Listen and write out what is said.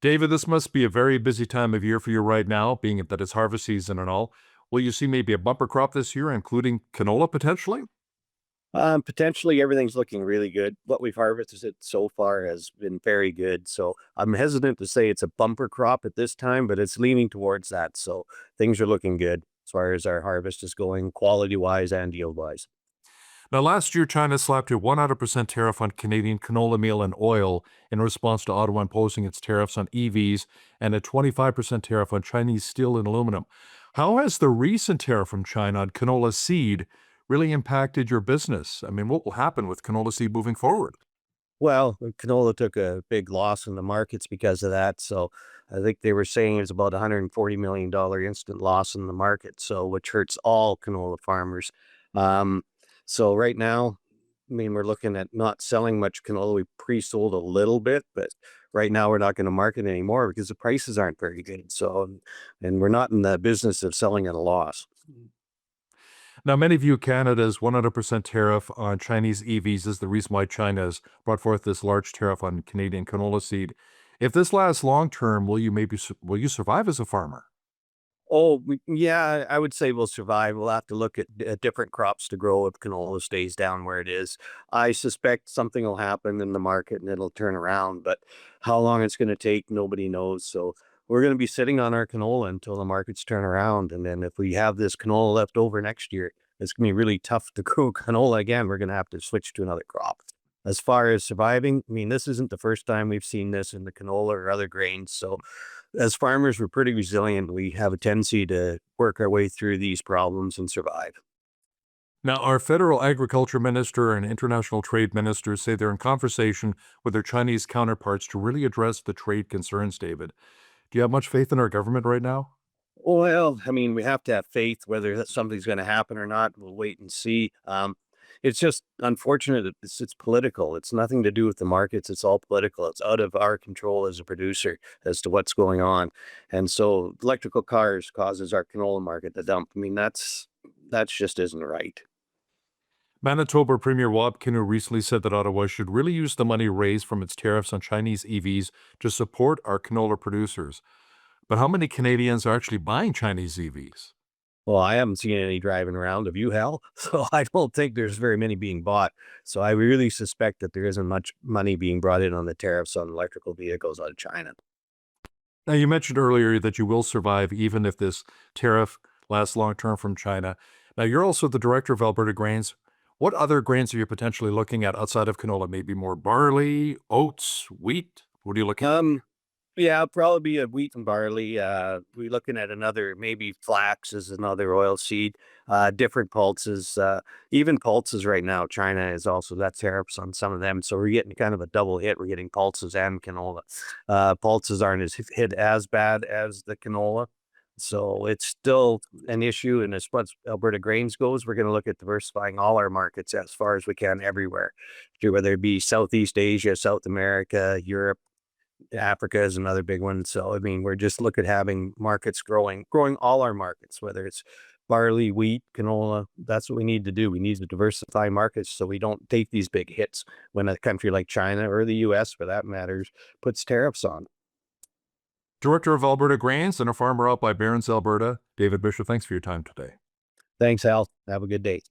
David, this must be a very busy time of year for you right now, being that it's harvest season and all. Will you see maybe a bumper crop this year, including canola potentially? Potentially everything's looking really good. What we've harvested so far has been very good. So I'm hesitant to say it's a bumper crop at this time, but it's leaning towards that. So things are looking good as far as our harvest is going, quality wise and yield wise. Now, last year, China slapped a 100% tariff on Canadian canola meal and oil in response to Ottawa imposing its tariffs on EVs and a 25% tariff on Chinese steel and aluminum. How has the recent tariff from China on canola seed really impacted your business? I mean, what will happen with canola seed moving forward? Well, canola took a big loss in the markets because of that. So I think they were saying it's about $140 million instant loss in the market. So which hurts all canola farmers. Um, so right now, I mean, we're looking at not selling much canola. We pre-sold a little bit, but right now we're not going to market anymore because the prices aren't very good. So, and we're not in the business of selling at a loss. Now, many view Canada's 100% tariff on Chinese EVs as the reason why China has brought forth this large tariff on Canadian canola seed. If this lasts long term, will you survive as a farmer? Oh, yeah, I would say we'll survive. We'll have to look at different crops to grow if canola stays down where it is. I suspect something will happen in the market and it'll turn around, but how long it's going to take, nobody knows. So we're going to be sitting on our canola until the markets turn around. And then if we have this canola left over next year, it's going to be really tough to grow canola again. We're going to have to switch to another crop. As far as surviving, I mean, this isn't the first time we've seen this in the canola or other grains. So as farmers, we're pretty resilient. We have a tendency to work our way through these problems and survive. Now, our federal agriculture minister and international trade ministers say they're in conversation with their Chinese counterparts to really address the trade concerns, David. Do you have much faith in our government right now? Well, I mean, we have to have faith whether that something's going to happen or not. We'll wait and see. It's just unfortunate that it's political. It's nothing to do with the markets. It's all political. It's out of our control as a producer as to what's going on. And so electrical cars causes our canola market to dump. I mean, that's just isn't right. Manitoba Premier Wab Kinew recently said that Ottawa should really use the money raised from its tariffs on Chinese EVs to support our canola producers. But how many Canadians are actually buying Chinese EVs? Well, I haven't seen any driving around. Have you, Hal? So I don't think there's very many being bought. So I really suspect that there isn't much money being brought in on the tariffs on electrical vehicles out of China. Now, you mentioned earlier that you will survive even if this tariff lasts long term from China. Now, you're also the director of Alberta Grains. What other grains are you potentially looking at outside of canola? Maybe more barley, oats, wheat? What are you looking at? Um, yeah, probably be a wheat and barley. We're looking at another, maybe flax is another oil seed, different pulses, even pulses right now. China is also, that tariffs on some of them. So we're getting kind of a double hit. We're getting pulses and canola. Pulses aren't as hit as bad as the canola. So it's still an issue. And as far as Alberta grains goes, we're going to look at diversifying all our markets as far as we can everywhere, whether it be Southeast Asia, South America, Europe. Africa is another big one. So I mean, we're just looking at having markets growing all our markets, whether it's barley, wheat, canola. That's what we need to do. We need to diversify markets so we don't take these big hits when a country like China or the US for that matters puts tariffs on. Director of Alberta Grains and a farmer out by Barron's, Alberta, David Bishop, thanks for your time today. Thanks, Al. Have a good day.